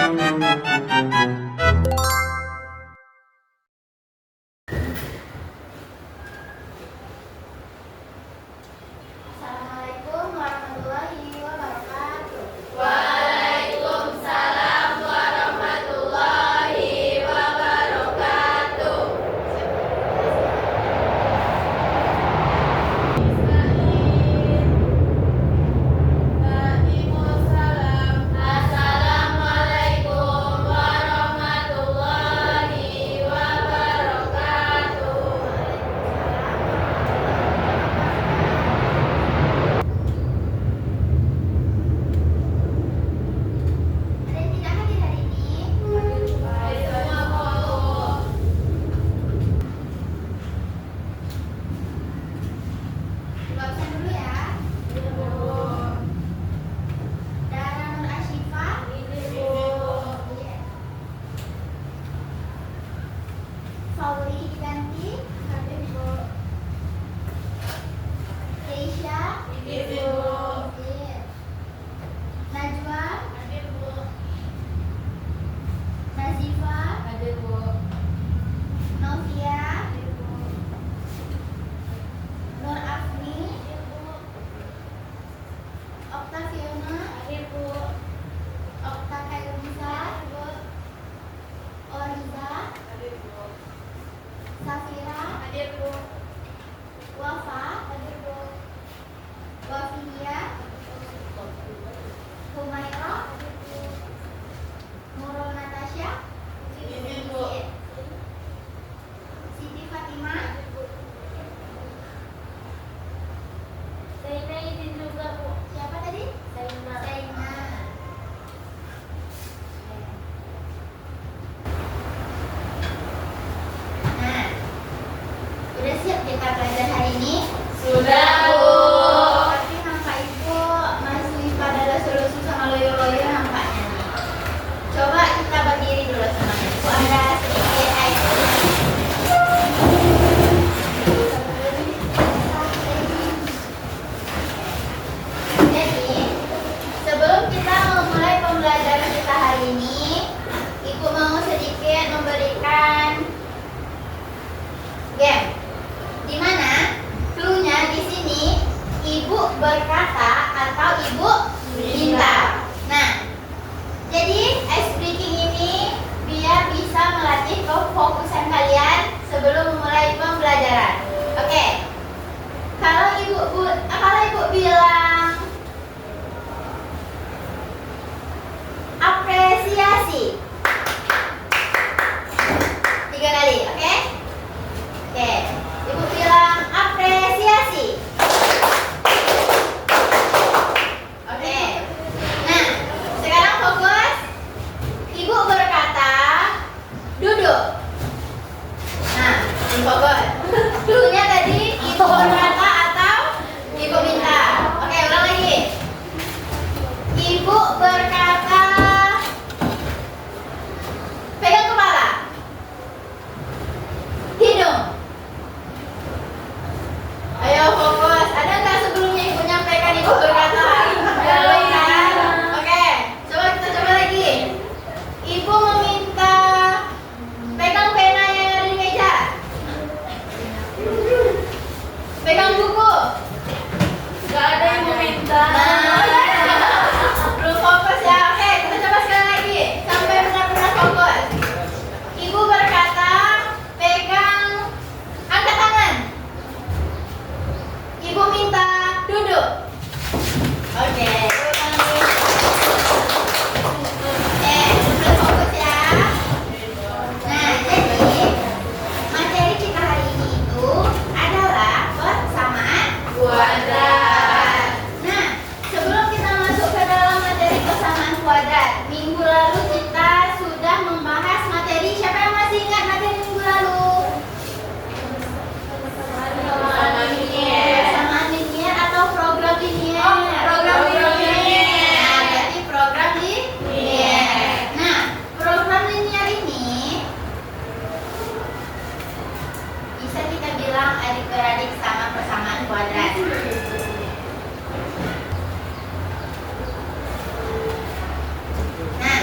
Assalamualaikum warahmatullahi wabarakatuh. Waalaikumsalam warahmatullahi wabarakatuh. Assalamualaikum warahmatullahi wabarakatuh. Ada yang tidak hadir hari ini? Baik semua kelompok. Coba absen dulu ya. Dara Nur Asyifa. Iya. Fauli diganti. Hadir Bu. Keisha. Iya. Najwa. Nazifa. Novia. Nur Afni. Oktaviana. Okta Kairunisa. Oriza. Safira. Wafa. Wafia. Humaira. Nurul Natasha. Siti Fatimah. Siapa tadi? Zaina. Nah, udah siap kita belajar hari ini? Sudah, Bu. Tapi nampak ibu masih pada lusuh-lusuh sama loyo-loyo nampaknya nih. Coba kita berdiri dulu semuanya. Bu, ada sedikit ice cream. Jadi, sebelum kita memulai pembelajaran kita hari ini, Ibu mau sedikit memberikan game. Di mana clue-nya di sini Ibu berkata atau Ibu minta. Nah, jadi ice breaking ini biar bisa melatih kefokusan kalian sebelum memulai pembelajaran. Oke. Kalau Ibu bilang apresiasi 3 kali, oke? Oke. Ibu bilang apresiasi. Oke. Nah, sekarang fokus. Ibu berkata duduk. Nah, fokus. Clue-nya tadi Ibu berkata atau Ibu minta. Oke, ulang lagi. Ibu berkata pegang kepala. Hidung. Ayo fokus. Ada nggak sebelumnya Ibu nyampaikan Ibu berkata? Belum kan? Oke, coba lagi. Ibu meminta pegang pena yang ada di meja. Pegang buku. Gak ada yang meminta. Belum fokus ya. Oke, kita coba sekali lagi sampai benar-benar fokus. Ibu berkata pegang, angkat tangan. Ibu minta duduk. Oke. Sudah fokus ya. Nah, jadi materi kita hari ini itu adalah persamaan kuadrat. Nah, sebelum kita masuk ke dalam materi persamaan kuadrat, minggu lalu kita sudah membahas materi. Siapa yang masih ingat materi minggu lalu? Persamaan linier atau program linier? Program linier. Nah, berarti program linier. Nah, program linier ini bisa kita bilang adik-beradik sama persamaan kuadrat. Nah,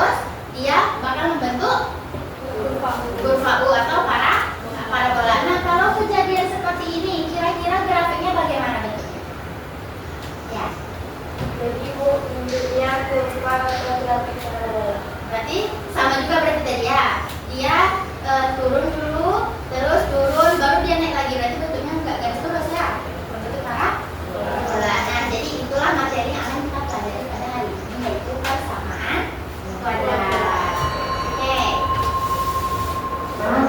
Terus dia bakal membentuk kurva U atau parabola. Nah, kalau kejadian seperti ini, kira-kira grafiknya bagaimana bentuknya? Ya. Jadi Bu, bentuknya kurva grafik parabola. Berarti sama juga berarti tadi ya. Dia turun dulu, terus turun, baru dia naik lagi. Berarti bentuknya enggak garis lurus ya. Bentuk parabola. Nah, jadi itulah materi yang akan kita pelajari pada hari ini, yaitu persamaan kuadrat. Oke. Nah,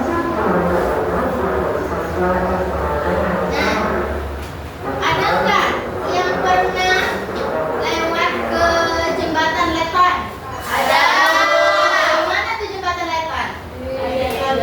ada nggak yang pernah lewat ke jembatan Leton? Ada. Mana tuh jembatan Leton? Ada.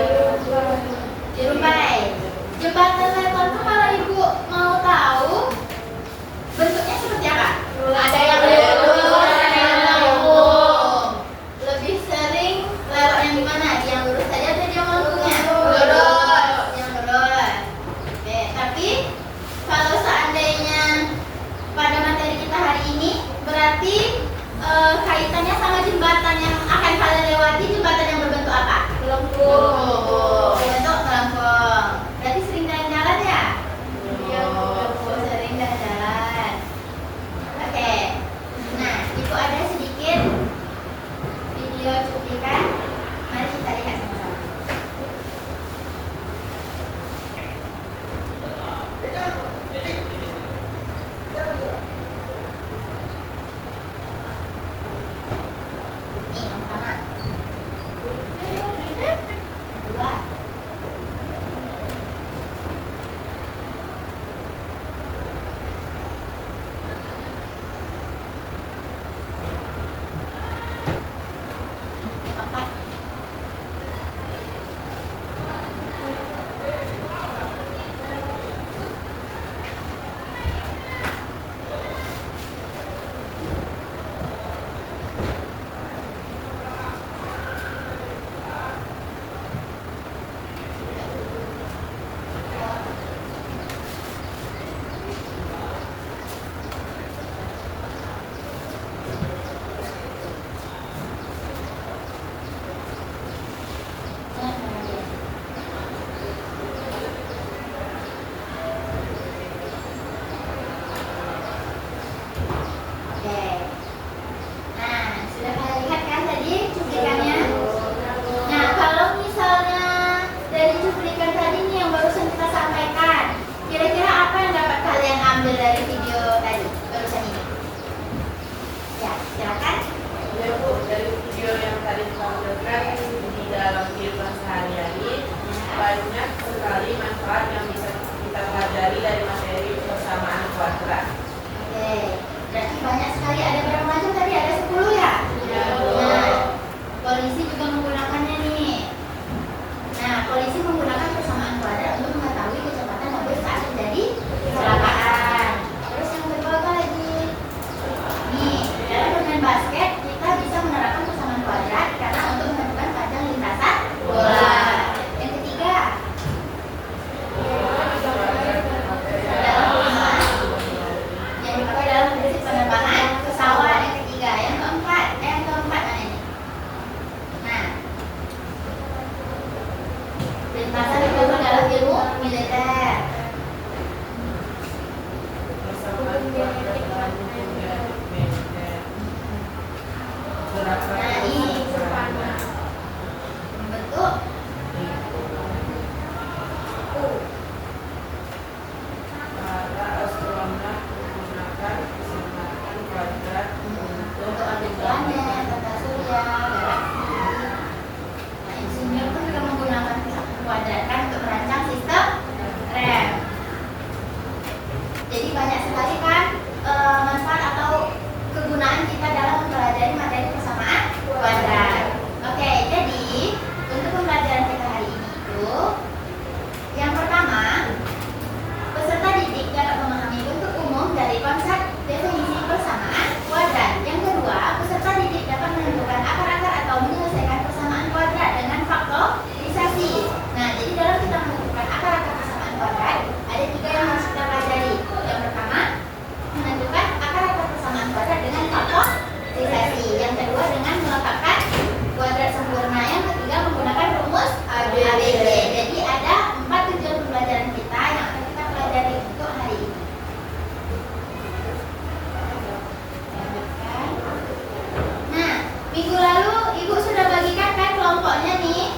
lalu Ibu sudah bagikan kan kelompoknya nih?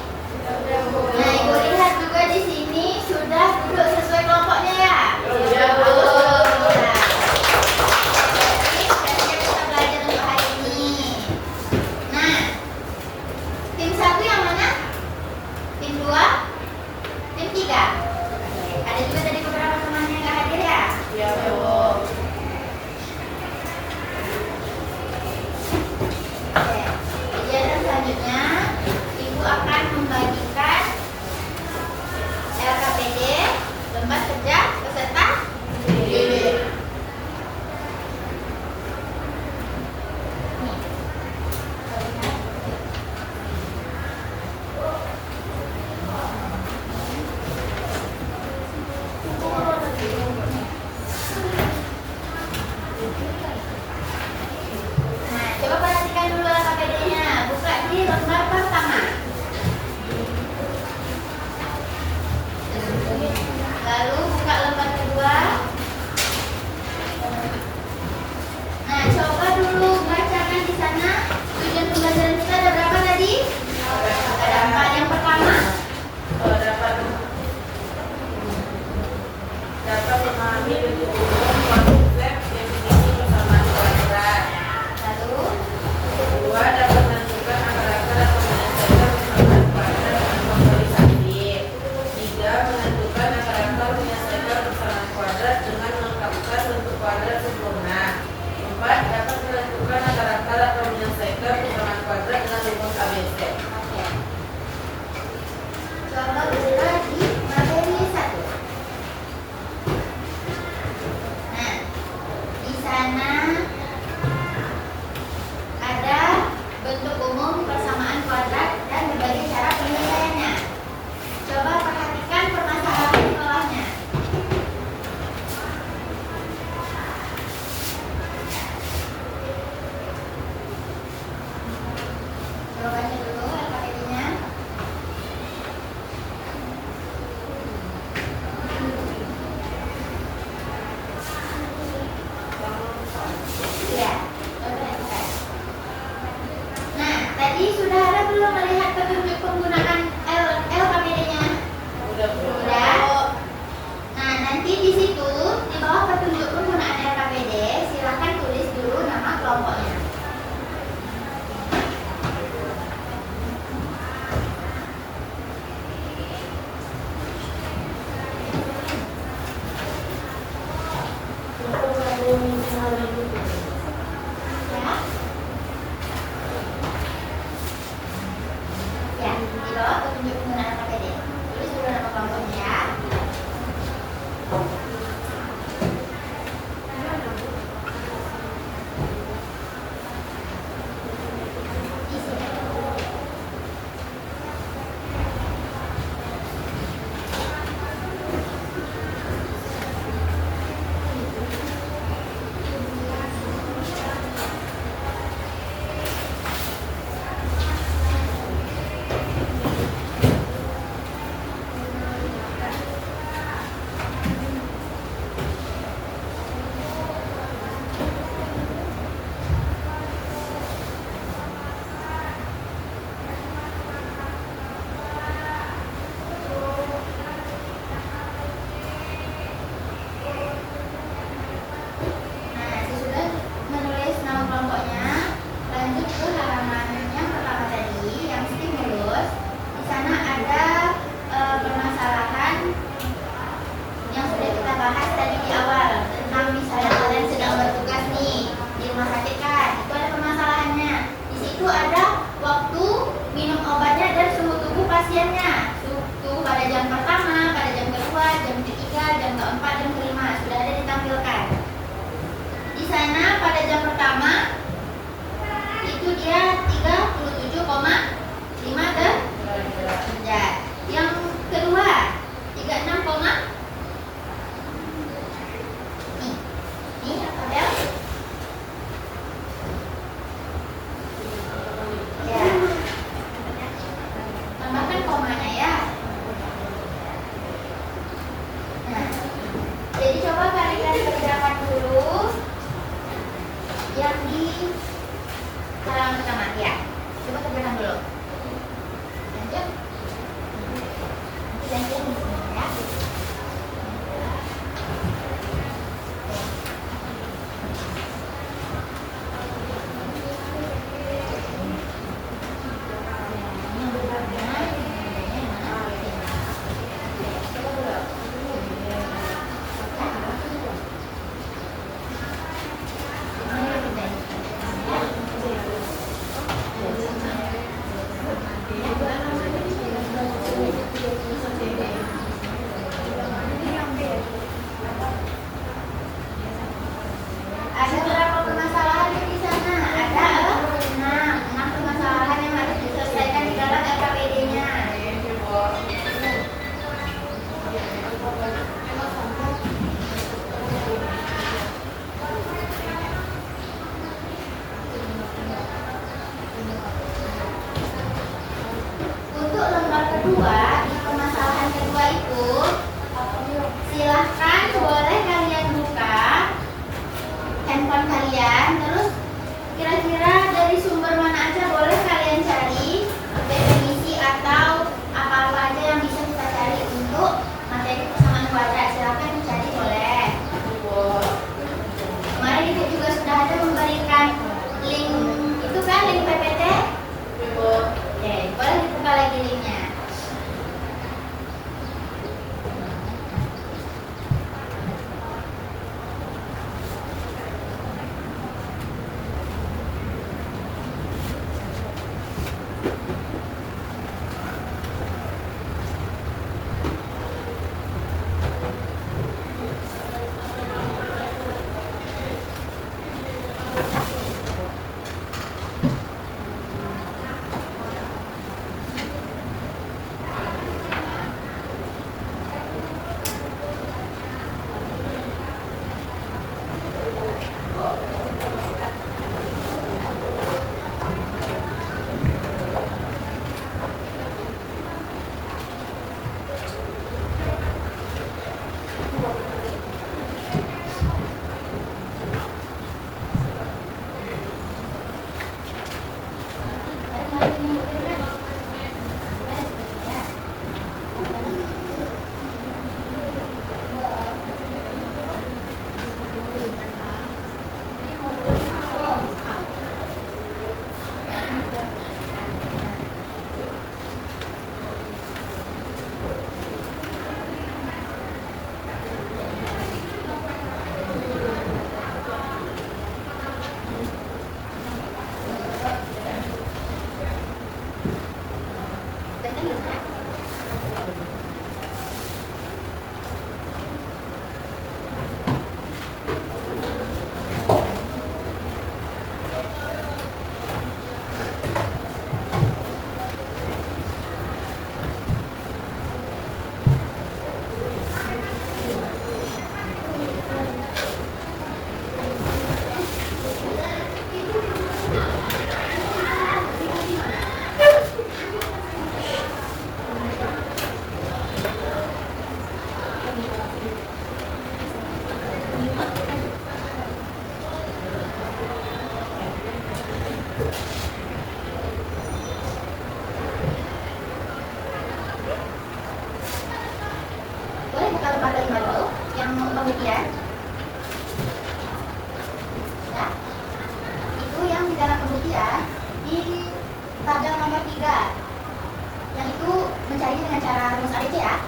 Nah, Ibu lihat juga di sini sudah duduk sesuai kelompoknya ya? Iya, Bu. Nah, jadi siap-siap kita belajar untuk hari ini. Nah, tim 1 yang mana? Tim 2? Tim 3? Ada juga tadi beberapa teman yang nggak hadir ya? Iya, Bu. Oke, kegiatan selanjutnya Ibu akan membagikan LKPD, lembar kerja peserta didik. Nih. Nah, coba perhatikan dulu LKPD-nya. Buka di lembar pertama. Lalu buka lembar kedua. Nah, coba dulu bacakan di sana. Tujuan pembelajaran kita ada berapa tadi? Ada 4. Yang pertama, Dapat memahami bentuk umum konsep definisi persamaan kuadrat. lalu Kedua, dapat menentukan akar-akar atau menyelesaikan persamaan kuadrat dengan faktorisasi. Tiga, menentukan akar-akar menyelesaikan persamaan kuadrat dengan melengkapkan bentuk kuadrat sempurna. Empat, dapat menentukan akar-akar atau menyelesaikan persamaan kuadrat dengan rumus ABC. oke. Coba buka di materi 1. Nah, di sana ada bentuk umum persamaan kuadrat dan berbagai cara penyelesaiannya. Coba perhatikan permasalahan di bawahnya. Coba baca dulu LKPD-nya. Ya, coba perhatikan. Nah, tadi sudah ada belum melihat petunjuk penggunaan LKPD-nya? Udah, Bu. Udah. Nah, nanti di situ di bawah petunjuk penggunaan LKPD silahkan tulis dulu nama kelompoknya. Ya, ya, di bawah petunjuk penggunaan LKPD tulis dulu nama kelompoknya ya. Di sini. Nah, sesudah menulis nama kelompoknya, lanjut ke halaman yang pertama tadi, yang stimulus. Di sana ada permasalahan yang sudah kita bahas tadi di awal tentang misalnya kalian sedang bertugas nih di rumah sakit kan, itu ada permasalahannya. Di situ ada waktu minum obatnya dan suhu tubuh pasiennya. Suhu tubuh pada jam pertama, pada jam kedua, jam ketiga, jam keempat, jam kelima sudah ada ditampilkan. Di sana pada jam pertama itu dia 37,5 derajat. Yang kedua 36, nih apa Bel? Ya. Tambahkan komanya ya. Nah, jadi coba kalian kerjakan dulu yang di kedua, di permasalahan kedua itu, silahkan boleh kalian buka handphone kalian, terus kira-kira dari sumber mana aja boleh kalian cari definisi atau apa-apa aja yang bisa kita cari untuk materi persamaan kuadrat. Silahkan dicari, boleh. Kemarin kita juga sudah ada memberikan link itu kan, link PPT. Oke, boleh dibuka lagi linknya. Pembuktian ya, itu yang di dalam pembuktian di tabel nomor 3 yang itu mencari dengan cara rumus ABC ya.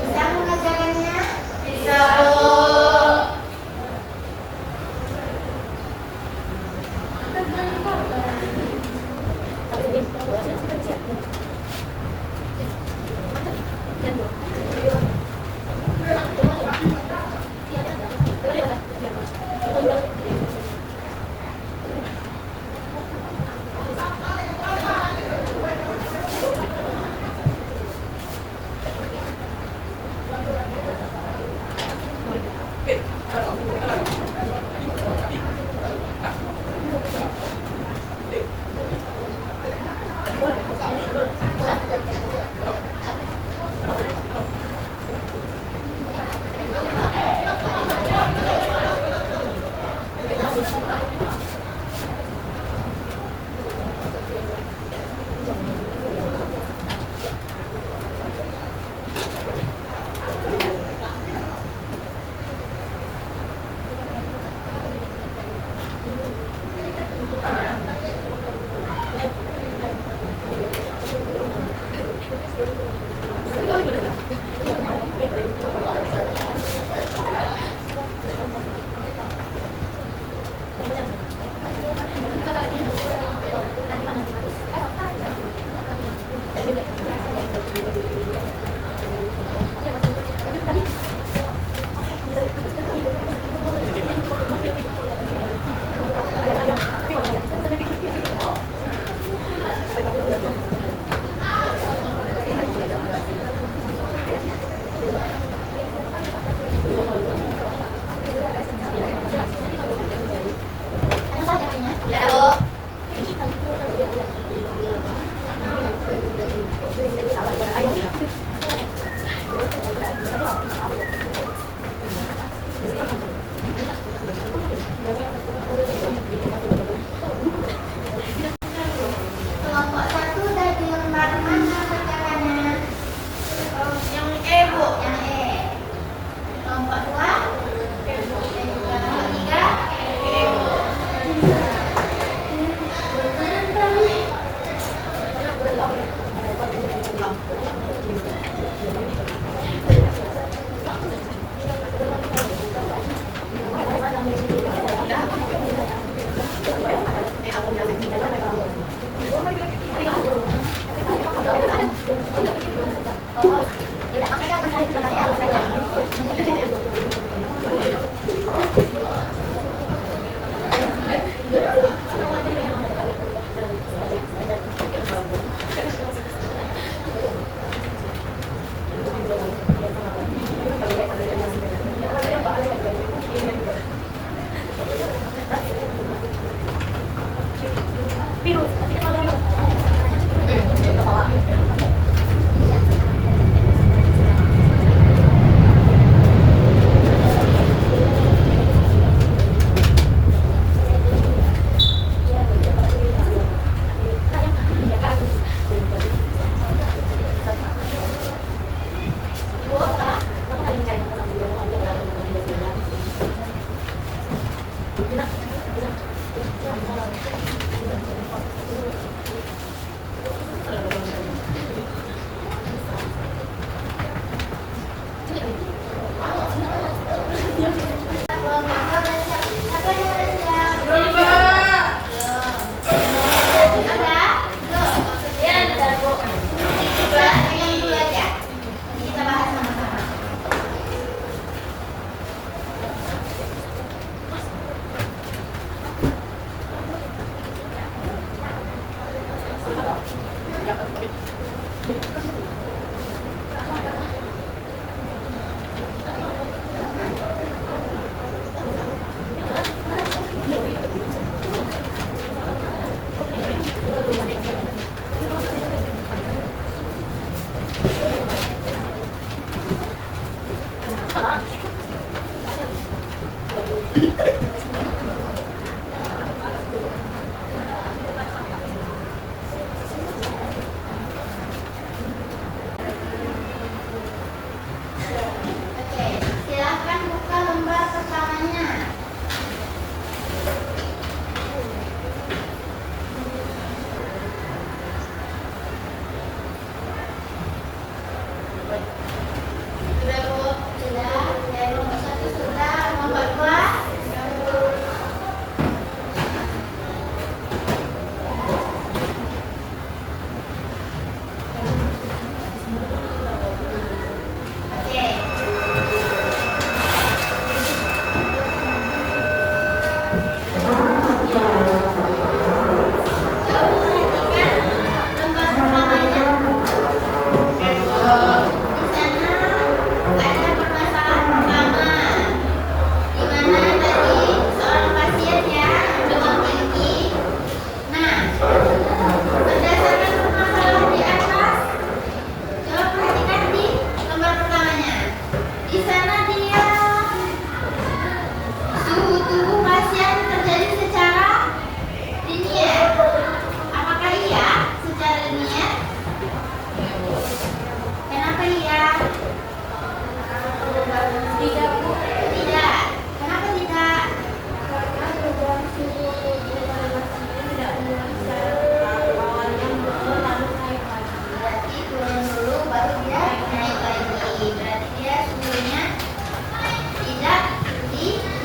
Bisa mengerjakannya? Bisa, Bu. Ya, Bu. Kelompok 1 dari lembar mana perkaraannya? Yang E, Bu. Yang E. Kelompok 2? Kelompok 3? E, Bu. Oh, tidak, makanya aku mencari sebenarnya apa saja.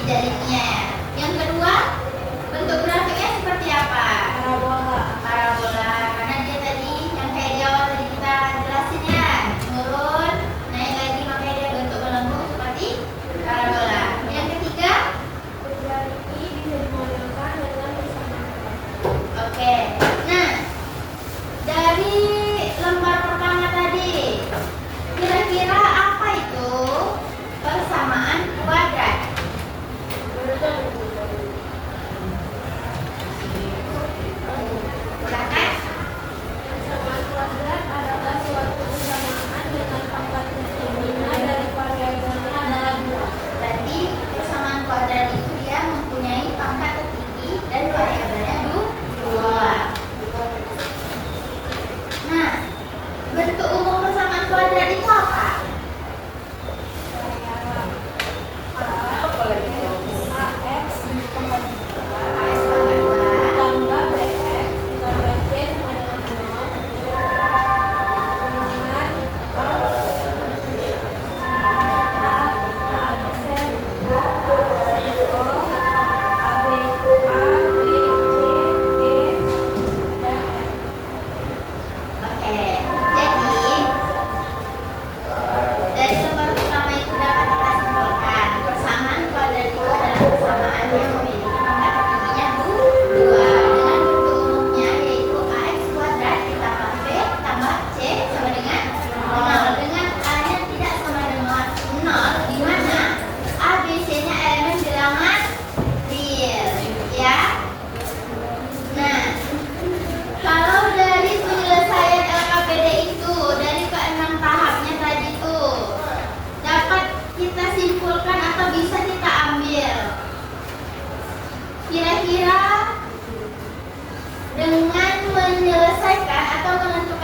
tidak linear. Yang kedua, bentuk grafiknya seperti apa? Parabola, karena dia tadi yang kayak di awal tadi kita jelasin ya, turun, naik lagi, makanya dia bentuk melengkung seperti parabola. Yang ketiga, oke. Nah, dari lembar pertama tadi, kira-kira apa itu persamaan kuadrat? Silakan. Berarti persamaan kuadrat itu dia mempunyai pangkat tertinggi dan variabelnya dua. Nah, bentuk umum persamaan kuadrat itu apa? AS pangkat 2. Oke, jadi dari lembar pertama itu dapat kita simpulkan persamaan kuadrat itu adalah persamaan yang memiliki pangkat tertingginya dua dengan bentuk umumnya yaitu ax kuadrat ditambah b tambah c sama dengan 0 dengan a-nya tidak sama dengan 0 di mana a, b, c-nya elemen bilangan real ya. Nah, kalau dari penyelesaian LKPD itu dari keenam tahapnya tadi tuh dapat kita simpulkan atau bisa kita ambil kira-kira dengan menyelesaikan atau menentukan